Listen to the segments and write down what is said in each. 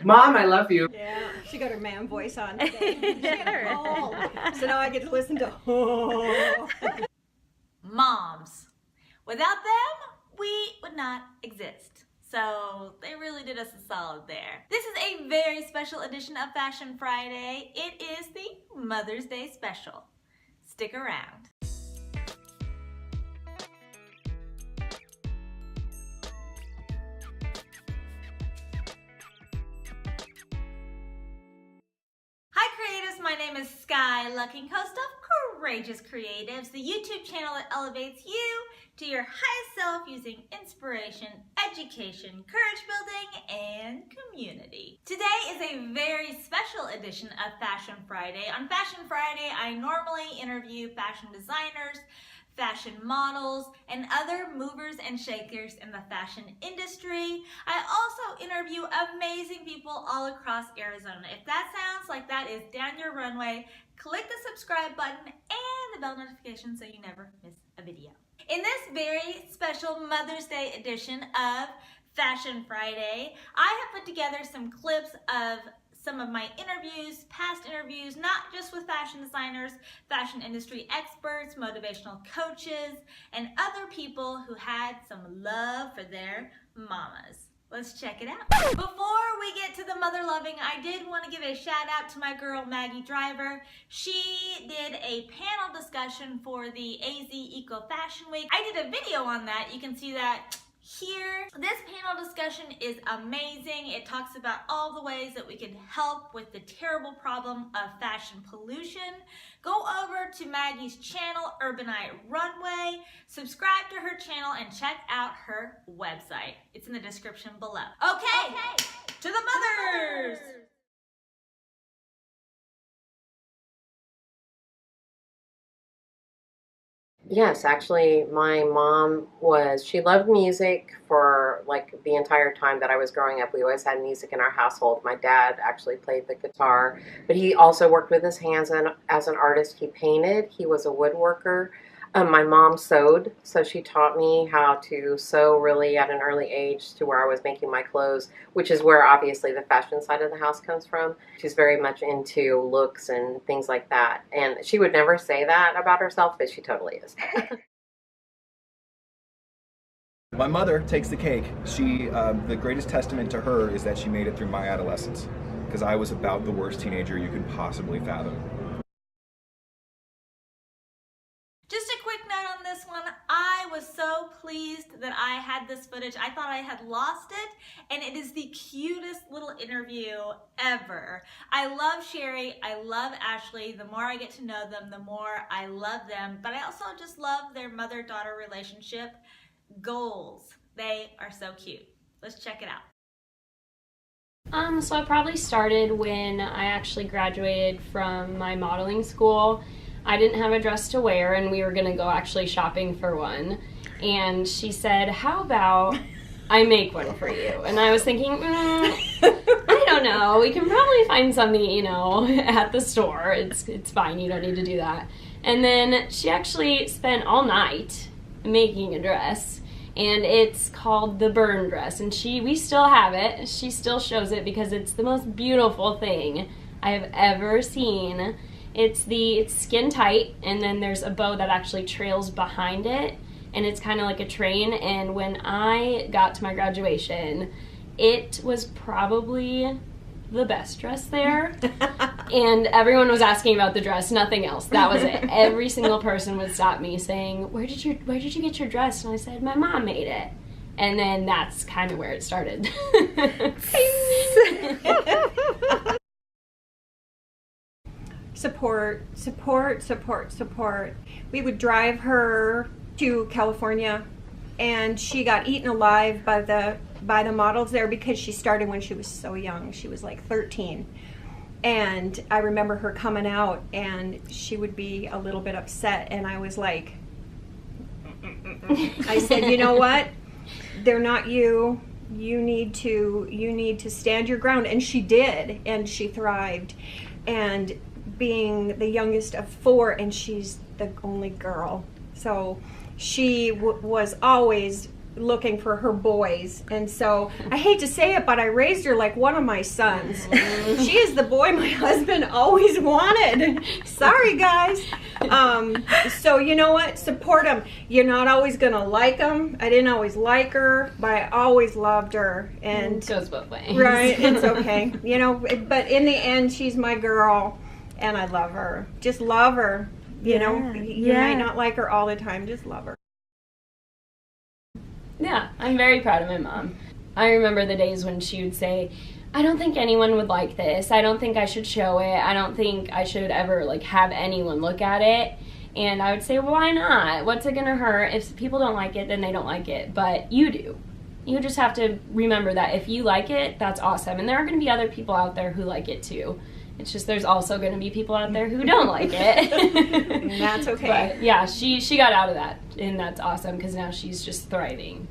Mom, I love you. Yeah, she got her man voice on today. She had a cold. So now I get to listen to oh. Moms. Without them, we would not exist. So they really did us a solid there. This is a very special edition of Fashion Friday. It is the Mother's Day special. Stick around. Hi creatives, my name is Sky Lucking, host of Courageous Creatives, the YouTube channel that elevates you to your highest self using inspiration, education, courage building, and community. Today is a very special edition of Fashion Friday. On Fashion Friday, I normally interview fashion designers, fashion models, and other movers and shakers in the fashion industry. I also interview amazing people all across Arizona. If that sounds like that is down your runway, click the subscribe button and the bell notification so you never miss a video. In this very special Mother's Day edition of Fashion Friday, I have put together some clips of some of my interviews, past interviews, not just with fashion designers, fashion industry experts, motivational coaches, and other people who had some love for their mamas. Let's check it out. Before we get to the mother loving, I did want to give a shout out to my girl Maggie Driver. She did a panel discussion for the AZ Eco Fashion Week. I did a video on that. You can see that here. This panel discussion is amazing. It talks about all the ways that we can help with the terrible problem of fashion pollution. Go over to Maggie's channel, Urbanite Runway, subscribe to her channel, and check out her website. It's in the description below. Okay. To the mothers! Yes, actually, my mom she loved music for like the entire time that I was growing up. We always had music in our household. My dad actually played the guitar, but he also worked with his hands, and as an artist, he painted. He was a woodworker. My mom sewed, so she taught me how to sew really at an early age to where I was making my clothes, which is where obviously the fashion side of the house comes from. She's very much into looks and things like that, and she would never say that about herself, but she totally is. My mother takes the cake. The greatest testament to her is that she made it through my adolescence, because I was about the worst teenager you can possibly fathom. Just a quick note on this one. I was so pleased that I had this footage. I thought I had lost it, and it is the cutest little interview ever. I love Sherry. I love Ashlee. The more I get to know them, the more I love them. But I also just love their mother-daughter relationship goals. They are so cute. Let's check it out. So I probably started when I actually graduated from my modeling school. I didn't have a dress to wear, and we were gonna go actually shopping for one. And she said, how about I make one for you? And I was thinking, I don't know, we can probably find something, at the store. It's fine, you don't need to do that. And then she actually spent all night making a dress, and it's called the burn dress, and we still have it. She still shows it because it's the most beautiful thing I have ever seen. It's skin tight, and then there's a bow that actually trails behind it, and it's kind of like a train. And when I got to my graduation, it was probably the best dress there. And everyone was asking about the dress, nothing else. That was it. Every single person would stop me saying, where did you get your dress? And I said, my mom made it. And then that's kind of where it started. Support. We would drive her to California, and she got eaten alive by the models there because she started when she was so young. She was like 13. And I remember her coming out, and she would be a little bit upset, and I was like, I said, you know what? They're not you. You need to stand your ground. And she did, and she thrived. And being the youngest of 4, and she's the only girl, so she was always looking for her boys. And so I hate to say it, but I raised her like one of my sons. She is the boy my husband always wanted. Sorry, guys. So you know what? Support them. You're not always going to like them. I didn't always like her, but I always loved her. And it goes both ways. Right, it's okay. You know, but in the end, she's my girl, and I love her. Just love her. You know, you might not like her all the time. Just love her. Yeah, I'm very proud of my mom. I remember the days when she would say, I don't think anyone would like this. I don't think I should show it. I don't think I should ever like have anyone look at it. And I would say, well, why not? What's it gonna hurt? If people don't like it, then they don't like it. But you do. You just have to remember that if you like it, that's awesome. And there are gonna be other people out there who like it too. It's just there's also going to be people out there who don't like it. And that's okay. But yeah, she got out of that, and that's awesome because now she's just thriving.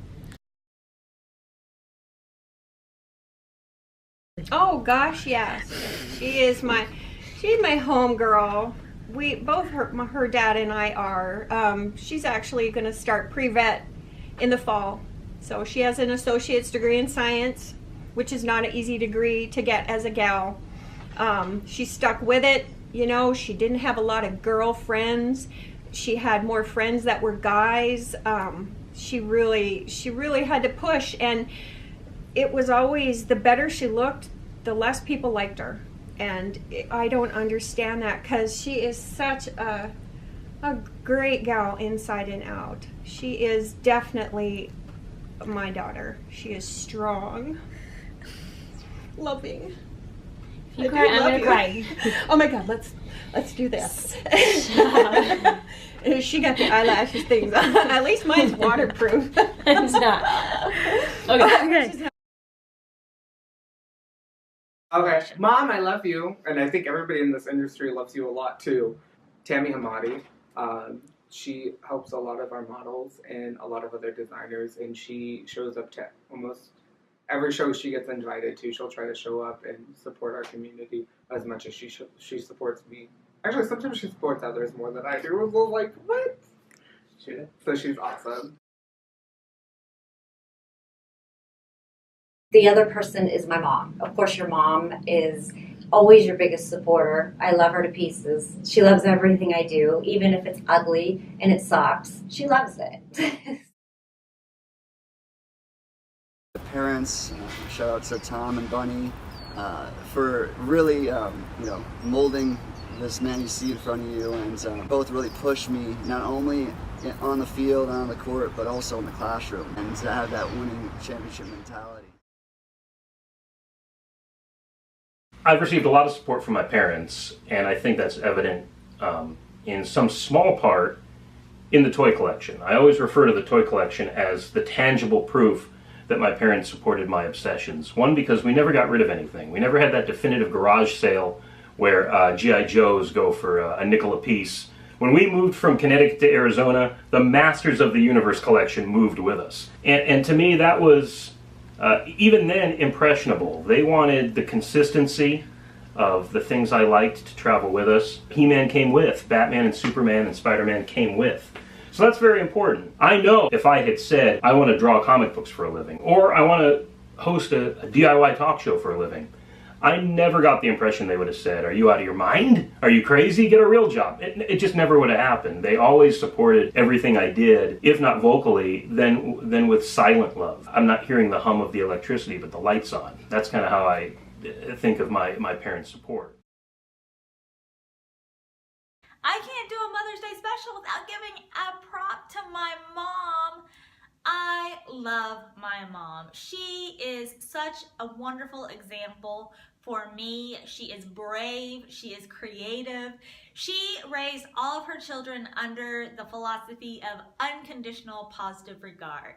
Oh gosh, yes. She's my home girl. We both her dad and I are. She's actually going to start pre-vet in the fall. So she has an associate's degree in science, which is not an easy degree to get as a gal. She stuck with it. You know, she didn't have a lot of girlfriends. She had more friends that were guys. She really had to push, and it was always the better she looked, the less people liked her. And I don't understand that because she is such a great gal inside and out. She is definitely my daughter. She is strong, loving. If you cry, I'm gonna cry. Oh my God, let's do this. She got the eyelashes things on. At least mine's waterproof. It's not. Okay. Okay, Mom, I love you, and I think everybody in this industry loves you a lot too. Tammy Hamati, she helps a lot of our models and a lot of other designers, and she shows up to almost every show she gets invited to. She'll try to show up and support our community as much as she supports me. Actually, sometimes she supports others more than I do. We're both like, what? So she's awesome. The other person is my mom. Of course, your mom is always your biggest supporter. I love her to pieces. She loves everything I do, even if it's ugly and it sucks. She loves it. Parents, shout out to Tom and Bunny for really, molding this man you see in front of you, and both really pushed me not only on the field and on the court, but also in the classroom, and to have that winning championship mentality. I've received a lot of support from my parents, and I think that's evident in some small part in the toy collection. I always refer to the toy collection as the tangible proof that my parents supported my obsessions. One, because we never got rid of anything. We never had that definitive garage sale where G.I. Joes go for a nickel a piece. When we moved from Connecticut to Arizona, the Masters of the Universe collection moved with us. And to me, that was, even then, impressionable. They wanted the consistency of the things I liked to travel with us. He-Man came with, Batman and Superman and Spider-Man came with. So that's very important. I know if I had said, I want to draw comic books for a living, or I want to host a DIY talk show for a living, I never got the impression they would have said, are you out of your mind? Are you crazy? Get a real job. It just never would have happened. They always supported everything I did, if not vocally, then with silent love. I'm not hearing the hum of the electricity, but the light's on. That's kind of how I think of my parents' support. I can't do a Mother's Day special without giving a prop to my mom. I love my mom. She is such a wonderful example for me. She is brave. She is creative. She raised all of her children under the philosophy of unconditional positive regard.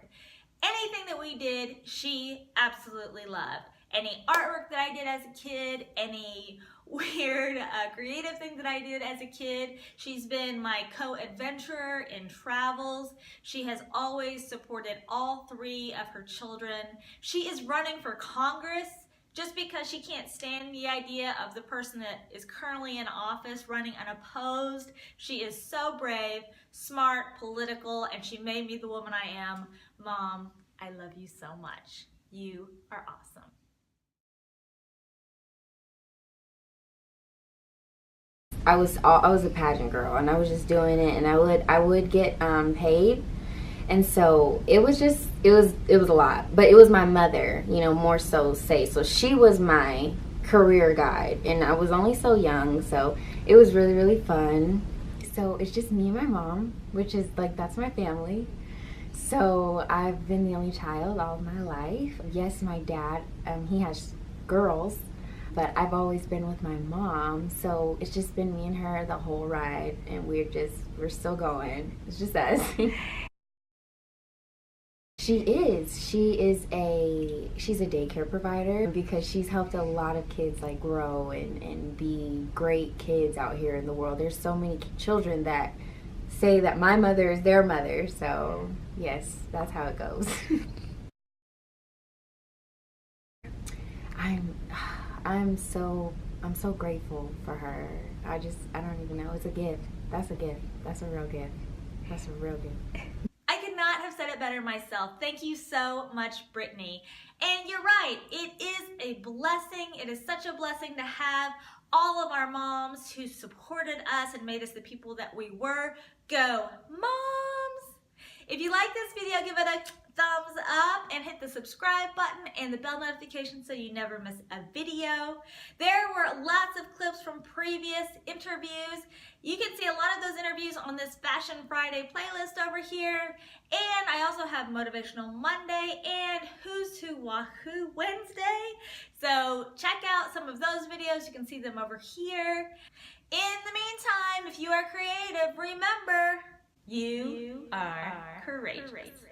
Anything that we did, she absolutely loved. Any artwork that I did as a kid, any weird creative thing that I did as a kid. She's been my co-adventurer in travels. She has always supported all three of her children. She is running for Congress just because she can't stand the idea of the person that is currently in office running unopposed. She is so brave, smart, political, and she made me the woman I am. Mom, I love you so much. You are awesome. I was a pageant girl, and I was just doing it, and I would get paid, and so it was a lot. But it was my mother, you know, more so so she was my career guide, and I was only so young, so it was really, really fun. So it's just me and my mom, which is like, that's my family. So I've been the only child all of my life. Yes, my dad, he has girls, but I've always been with my mom, so it's just been me and her the whole ride, and we're still going. It's just us. She's a daycare provider, because she's helped a lot of kids like grow and be great kids out here in the world. There's so many children that say that my mother is their mother, so yes, that's how it goes. I'm so grateful for her. I don't even know. It's a gift. That's a gift. That's a real gift. That's a real gift. I could not have said it better myself. Thank you so much, Brittany. And you're right, it is a blessing. It is such a blessing to have all of our moms who supported us and made us the people that we were. Go, moms! If you like this video, give it a thumbs up and hit the subscribe button and the bell notification so you never miss a video. There were lots of clips from previous interviews. You can see a lot of those interviews on this Fashion Friday playlist over here. And I also have Motivational Monday and Who's Who Wahoo Wednesday. So check out some of those videos. You can see them over here. In the meantime, if you are creative, remember, you are courageous.